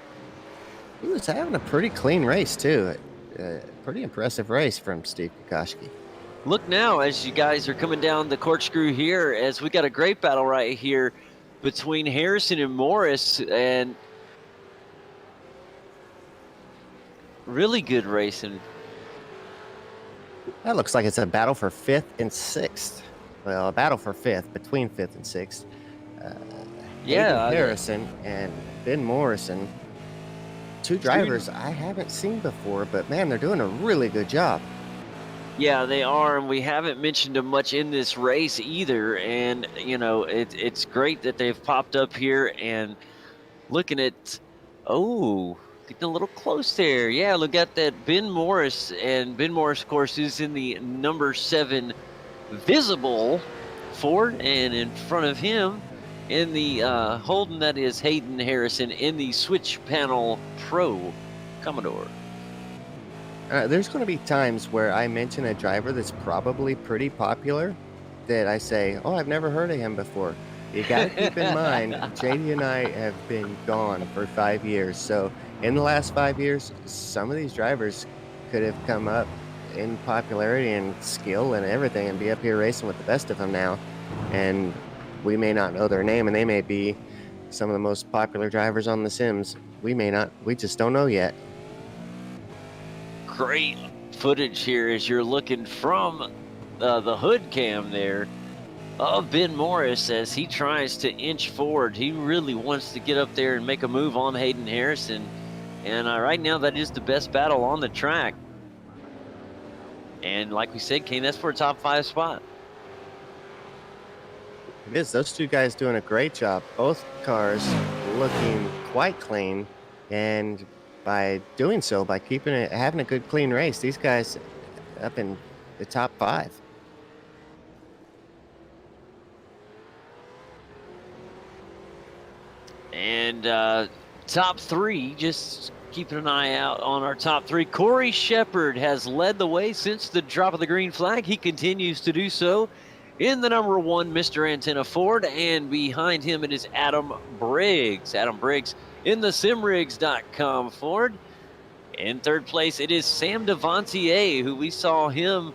He was having a pretty clean race too. Pretty impressive race from Steve Kokoschke. Look now as you guys are coming down the corkscrew here, as we got a great battle right here between Harrison and Morris, and really good racing. That looks like it's a battle for 5th and 6th. Well, a battle for 5th, between 5th and 6th. Yeah, Harrison and Ben Morrison, 2 drivers I haven't seen before, but man, they're doing a really good job. Yeah, they are, and we haven't mentioned them much in this race either. And it's great that they've popped up here. And looking at, getting a little close there. Yeah, look at that Ben Morris, and Ben Morris, of course, is in the number 7 visible Ford, and in front of him in the Holden, that is Hayden Harrison in the Switch Panel Pro Commodore. There's going to be times where I mention a driver that's probably pretty popular that I say, oh, I've never heard of him before. You got to keep in mind, JD and I have been gone for 5 years. So in the last 5 years, some of these drivers could have come up in popularity and skill and everything and be up here racing with the best of them now. And we may not know their name, and they may be some of the most popular drivers on the Sims. We may not. We just don't know yet. Great footage here as you're looking from the hood cam there of Ben Morris as he tries to inch forward. He really wants to get up there and make a move on Hayden Harrison. And right now, that is the best battle on the track. And like we said, Kane, that's for a top 5 spot. It is. Those 2 guys doing a great job. Both cars looking quite clean, and by doing so, by having a good clean race, these guys up in the top 5. And top 3 just keeping an eye out on our top three. Corey Shepard has led the way since the drop of the green flag. He continues to do so in the number 1 Mr. Antenna Ford, and behind him it is Adam Briggs. Adam Briggs in the simrigs.com Ford. In third place, it is Sam Devantier, who we saw him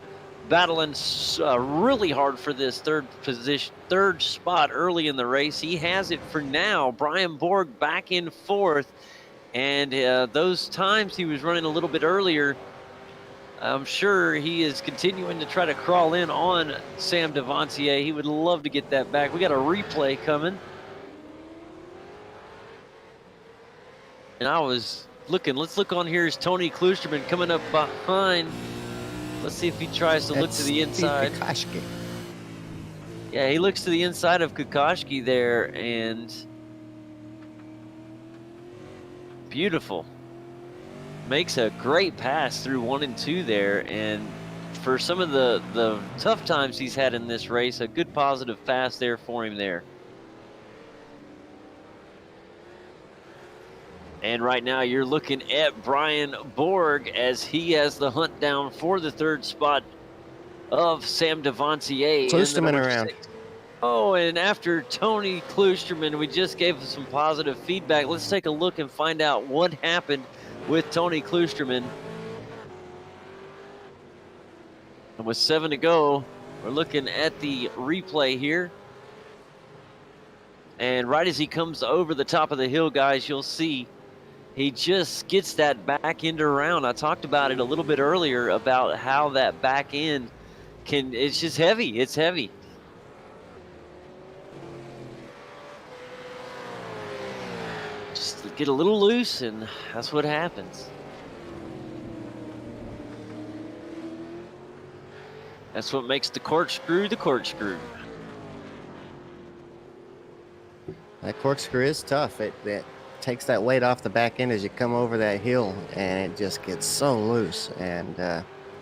battling really hard for this third spot early in the race. He has it for now. Brian Borg back in fourth, and those times he was running a little bit earlier, I'm sure he is continuing to try to crawl in on Sam Devantier. He would love to get that back. We got a replay coming. And I was looking, let's look on here. Is Tony Klusterman coming up behind. Let's see if he tries to look to the inside. Kokoschki. Yeah, he looks to the inside of Kokoschki there, and beautiful. Makes a great pass through 1 and 2 there, and for some of the tough times he's had in this race, a good positive pass there for him there. And right now you're looking at Brian Borg as he has the hunt down for the third spot of Sam Devantier. Klusterman around. 6. Oh, and after Tony Klusterman, we just gave him some positive feedback. Let's take a look and find out what happened with Tony Klusterman. And with 7 to go, we're looking at the replay here. And right as he comes over the top of the hill, guys, you'll see he just gets that back end around. I talked about it a little bit earlier about how that back end it's just heavy. It's heavy. Just get a little loose, and that's what happens. That's what makes the corkscrew the corkscrew. That corkscrew is tough. It takes that weight off the back end as you come over that hill, and it just gets so loose. And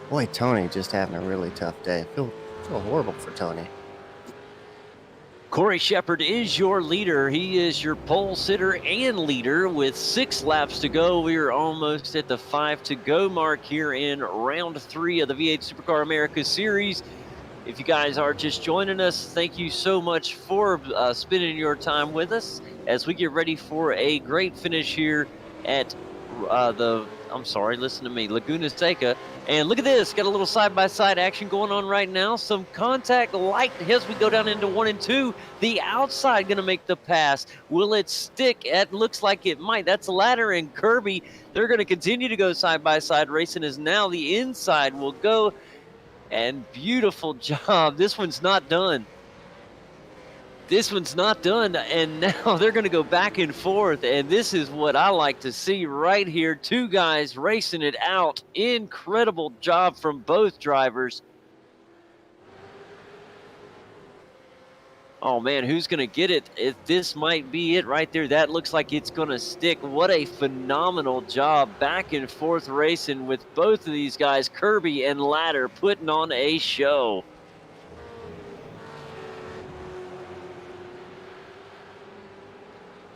boy, Tony just having a really tough day. I feel horrible for Tony. Corey Shepard is your leader. He is your pole sitter and leader with 6 laps to go. We are almost at the 5 to go mark here in round 3 of the V8 Supercar America Series. If you guys are just joining us, thank you so much for spending your time with us as we get ready for a great finish here at Laguna Seca. And look at this, got a little side-by-side action going on right now. Some contact light as we go down into 1 and 2. The outside going to make the pass. Will it stick? It looks like it might. That's Ladder and Kirby. They're going to continue to go side-by-side racing as now the inside will go. And beautiful job. This one's not done. This one's not done, and now they're going to go back and forth, and this is what I like to see right here. 2 guys racing it out. Incredible job from both drivers. Oh, man, who's going to get it? This might be it right there. That looks like it's going to stick. What a phenomenal job. Back and forth racing with both of these guys, Kirby and Ladder, putting on a show.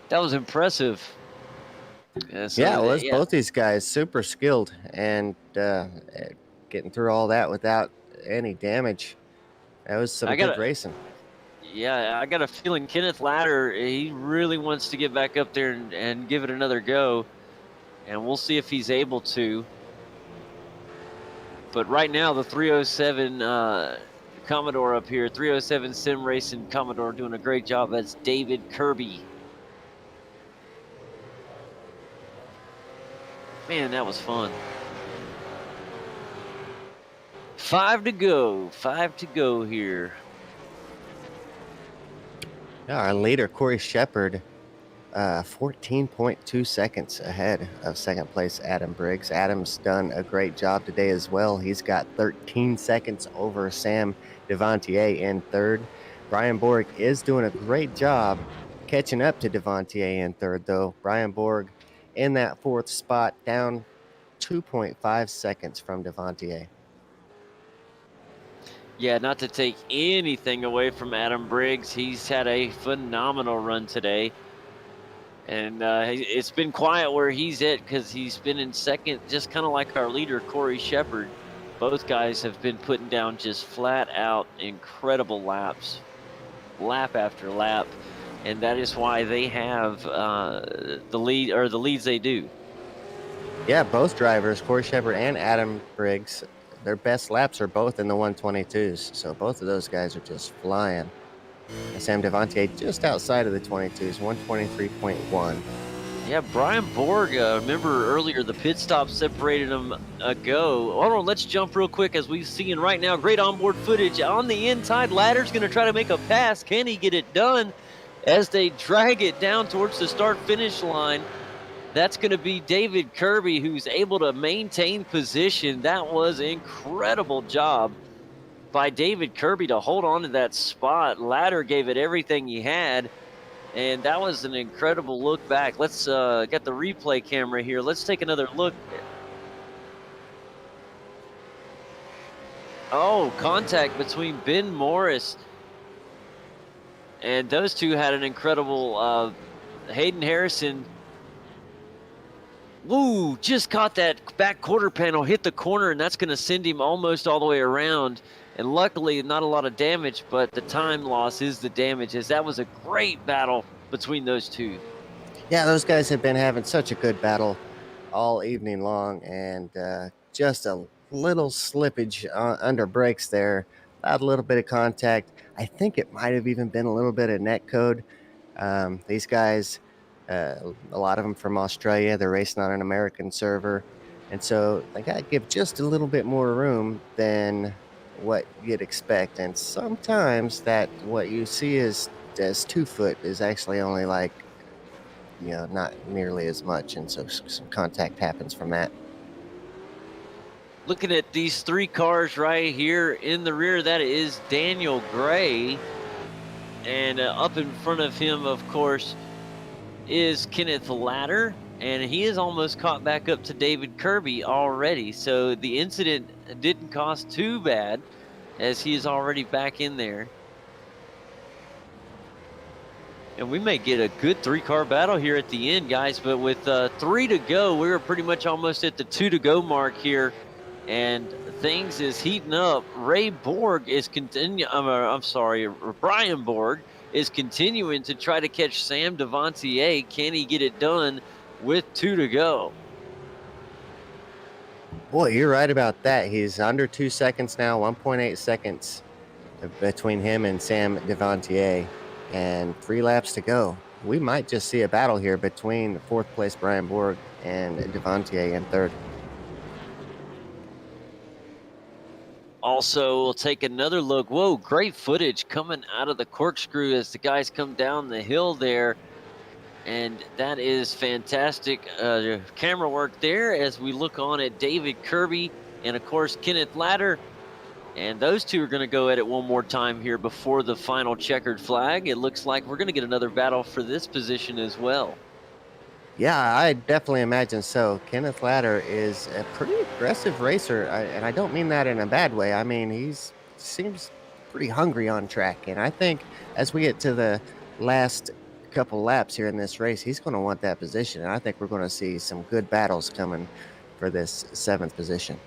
That was impressive. Yeah, it was. Both these guys super skilled and getting through all that without any damage. That was some good racing. Yeah, I got a feeling Kenneth Ladder, he really wants to get back up there and give it another go. And we'll see if he's able to. But right now, the 307 Commodore up here, 307 Sim Racing Commodore doing a great job. That's David Kirby. Man, that was fun. 5 to go. 5 to go here. Yeah, our leader, Corey Shepard, 14.2 seconds ahead of second place Adam Briggs. Adam's done a great job today as well. He's got 13 seconds over Sam Devantier in third. Brian Borg is doing a great job catching up to Devantier in third, though. Brian Borg in that 4th spot, down 2.5 seconds from Devantier. Yeah, not to take anything away from Adam Briggs. He's had a phenomenal run today. And it's been quiet where he's at because he's been in second, just kind of like our leader, Corey Shepard. Both guys have been putting down just flat out incredible laps, lap after lap. And that is why they have the lead, or the leads they do. Yeah, both drivers, Corey Shepard and Adam Briggs, their best laps are both in the 122s. So both of those guys are just flying. And Sam Devontier just outside of the 22s, 123.1. Yeah, Brian Borg, remember earlier the pit stop separated them ago. Hold on, let's jump real quick as we're seeing right now. Great onboard footage on the inside. Ladder's going to try to make a pass. Can he get it done as they drag it down towards the start-finish line? That's going to be David Kirby, who's able to maintain position. That was an incredible job by David Kirby to hold on to that spot. Ladder gave it everything he had, and that was an incredible look back. Let's get the replay camera here. Let's take another look. Oh, contact between Ben Morris, and those two had an incredible Hayden Harrison. Woo, just caught that back quarter panel, hit the corner, and that's going to send him almost all the way around. And luckily, not a lot of damage, but the time loss is the damage, as that was a great battle between those two. Yeah, those guys have been having such a good battle all evening long, and just a little slippage under brakes there, a little bit of contact. I think it might have even been a little bit of net code. These guys, a lot of them from Australia, they're racing on an American server, and so they got to give just a little bit more room than what you'd expect. And sometimes that what you see as 2 foot is actually only like, not nearly as much, and so some contact happens from that. Looking at these 3 cars right here in the rear, that is Daniel Gray, and up in front of him, of course, is Kenneth Ladder, and he is almost caught back up to David Kirby already. So the incident didn't cost too bad, as he is already back in there. And we may get a good 3-car battle here at the end, guys, but with 3 to go, we're pretty much almost at the 2 to go mark here, and things is heating up. Brian Borg is continuing to try to catch Sam Devontier. Can he get it done with 2 to go? Boy, you're right about that. He's under 2 seconds now, 1.8 seconds between him and Sam Devontier, and 3 laps to go. We might just see a battle here between 4th place Brian Borg and Devontier in 3rd. Also, we'll take another look. Whoa, great footage coming out of the corkscrew as the guys come down the hill there. And that is fantastic camera work there as we look on at David Kirby and, of course, Kenneth Ladder. And those two are going to go at it one more time here before the final checkered flag. It looks like we're going to get another battle for this position as well. Yeah, I definitely imagine so. Kenneth Ladder is a pretty aggressive racer, and I don't mean that in a bad way. I mean, he seems pretty hungry on track, and I think as we get to the last couple laps here in this race, he's going to want that position, and I think we're going to see some good battles coming for this 7th position.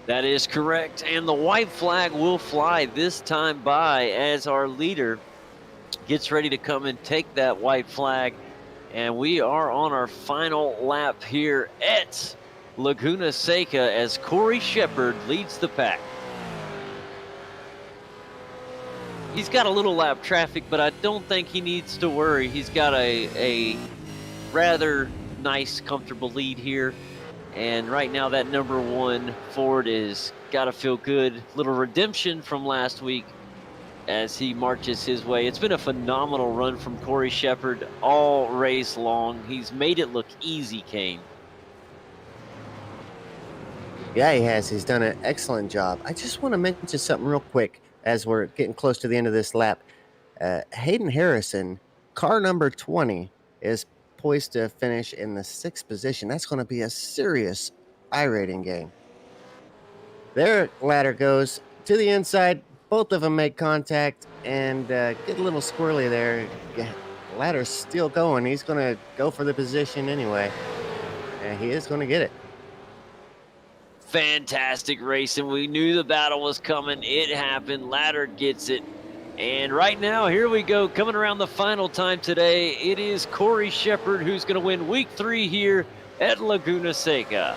That is correct, and the white flag will fly this time by as our leader gets ready to come and take that white flag. And we are on our final lap here at Laguna Seca as Corey Shepard leads the pack. He's got a little lap traffic, but I don't think he needs to worry. He's got a rather nice, comfortable lead here. And right now that number 1 Ford is got to feel good. Little redemption from last week as he marches his way. It's been a phenomenal run from Corey Shepard all race long. He's made it look easy, Kane. Yeah, he has. He's done an excellent job. I just want to mention something real quick as we're getting close to the end of this lap. Hayden Harrison, car number 20, is poised to finish in the 6th position. That's going to be a serious iRating game. Their ladder goes to the inside. Both of them make contact and get a little squirrely there. ladder's still going. He's going to go for the position anyway. And he is going to get it. Fantastic racing. We knew the battle was coming. It happened. Ladder gets it. And right now, here we go. Coming around the final time today, it is Corey Shepard who's going to win week 3 here at Laguna Seca.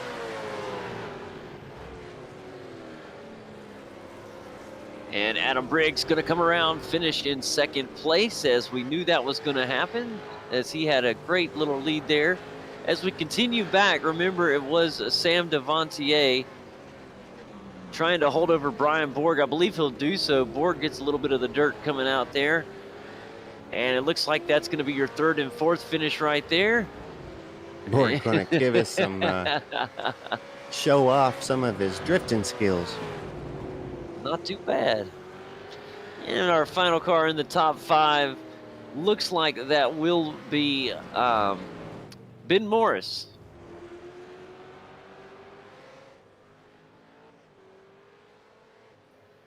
And Adam Briggs going to come around, finish in 2nd place, as we knew that was going to happen, as he had a great little lead there. As we continue back, remember it was Sam Devontier trying to hold over Brian Borg. I believe he'll do so. Borg gets a little bit of the dirt coming out there. And it looks like that's going to be your 3rd and 4th finish right there. Borg's going to give us some, show off some of his drifting skills. Not too bad. And our final car in the top 5 looks like that will be Ben Morris.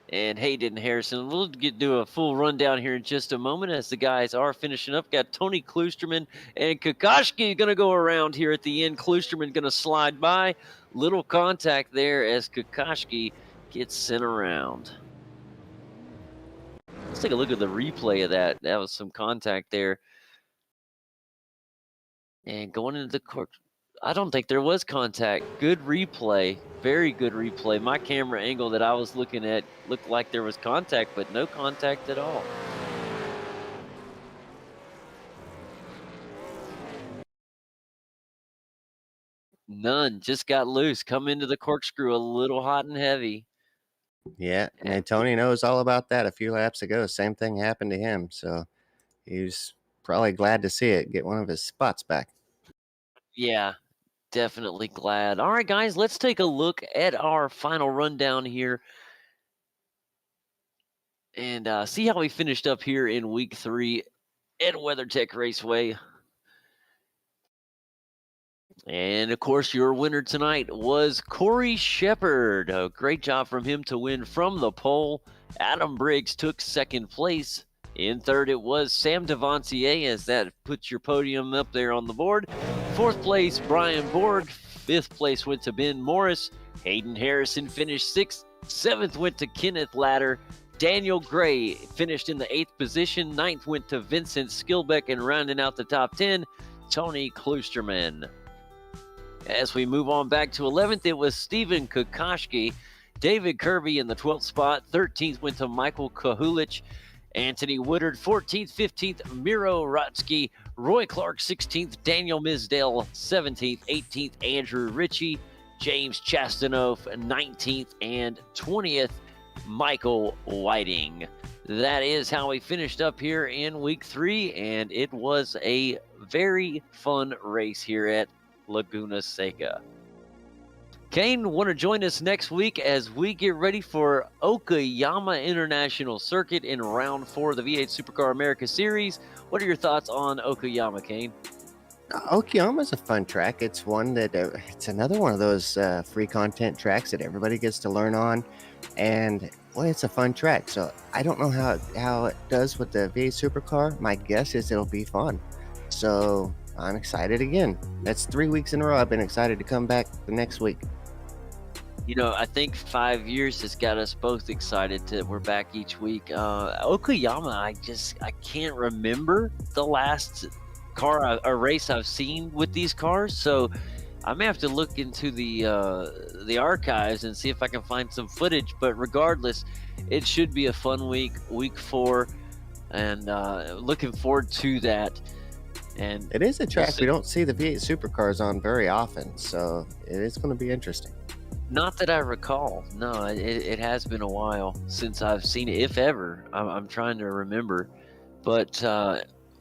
And Hayden Harrison. We'll do a full rundown here in just a moment as the guys are finishing up. Got Tony Klusterman and Kokoschke going to go around here at the end. Klusterman going to slide by. Little contact there as Kokoschke gets sent around. Let's take a look at the replay of that. That was some contact there. And going into the court, I don't think there was contact. Good replay. Very good replay. My camera angle that I was looking at looked like there was contact, but no contact at all. None. Just got loose. Come into the corkscrew a little hot and heavy. Yeah, and Tony knows all about that. A few laps ago, same thing happened to him. So he's probably glad to see it, get one of his spots back. Yeah, definitely glad. All right, guys, let's take a look at our final rundown here and see how we finished up here in week 3 at WeatherTech Raceway. And, of course, your winner tonight was Corey Shepard. A great job from him to win from the pole. Adam Briggs took 2nd place. In 3rd, it was Sam Devontier, as that puts your podium up there on the board. 4th place, Brian Borg. 5th place went to Ben Morris. Hayden Harrison finished 6th. 7th went to Kenneth Ladder. Daniel Gray finished in the 8th position. 9th went to Vincent Skilbeck, and rounding out the top 10, Tony Klusterman. As we move on back to 11th, it was Stephen Kokoschke. David Kirby in the 12th spot. 13th went to Michael Kahulich. Anthony Woodard, 14th, 15th, Miro Rotsky, Roy Clark, 16th, Daniel Misdale, 17th, 18th, Andrew Ritchie, James Chastanoff, 19th, and 20th, Michael Whiting. That is how we finished up here in week 3, and it was a very fun race here at Laguna Seca. Kane, want to join us next week as we get ready for Okayama International Circuit in round 4 of the V8 Supercar America Series. What are your thoughts on Okayama, Kane? Okayama's a fun track. It's one that it's another one of those free content tracks that everybody gets to learn on, and boy, it's a fun track. So I don't know how it does with the V8 Supercar. My guess is it'll be fun. So I'm excited again. That's 3 weeks in a row I've been excited to come back the next week. You know, I think 5 years has got us both excited that we're back each week. Okayama, I can't remember the last race I've seen with these cars, so I may have to look into the archives and see if I can find some footage. But regardless, it should be a fun week 4, and looking forward to that. And it is a track we don't see the V8 Supercars on very often, so it is going to be interesting. Not that I recall. No, it has been a while since I've seen it, if ever. I'm trying to remember. But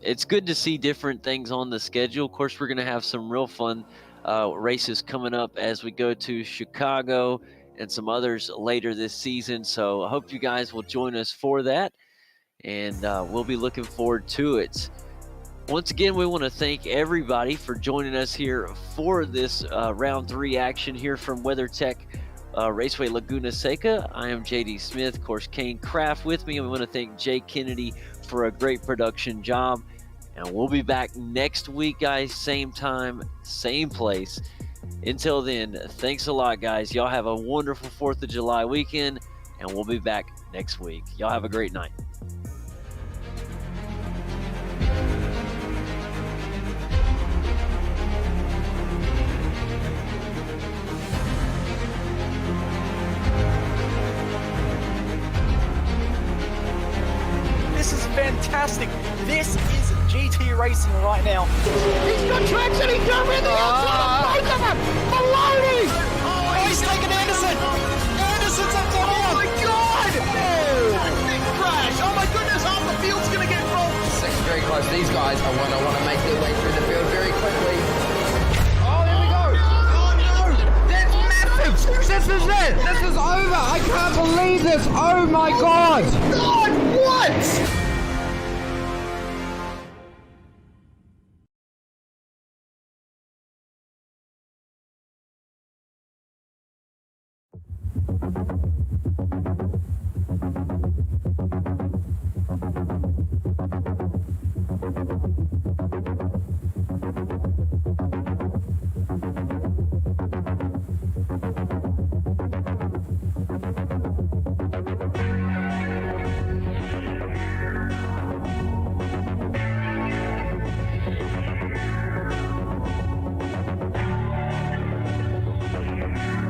it's good to see different things on the schedule. Of course, we're going to have some real fun races coming up as we go to Chicago and some others later this season. So I hope you guys will join us for that. And we'll be looking forward to it. Once again, we want to thank everybody for joining us here for this round 3 action here from WeatherTech Raceway Laguna Seca. I am JD Smith, of course, Kane Kraft with me, and we want to thank Jay Kennedy for a great production job. And we'll be back next week, guys. Same time, same place. Until then, thanks a lot, guys. Y'all have a wonderful 4th of July weekend, and we'll be back next week. Y'all have a great night. This is fantastic. This is GT racing right now. He's got traction. He's going the outside of both of them. Maloney. Oh, he's taking Anderson. Anderson's up the Oh wall. my God. Oh, big crash. Oh my goodness. Half the field's going to get rolled. Second's very close. These guys are want to make their way through the field very quickly. Oh, there we go. Oh no, that's massive. This is it. This is over. I can't believe this. Oh my God. God.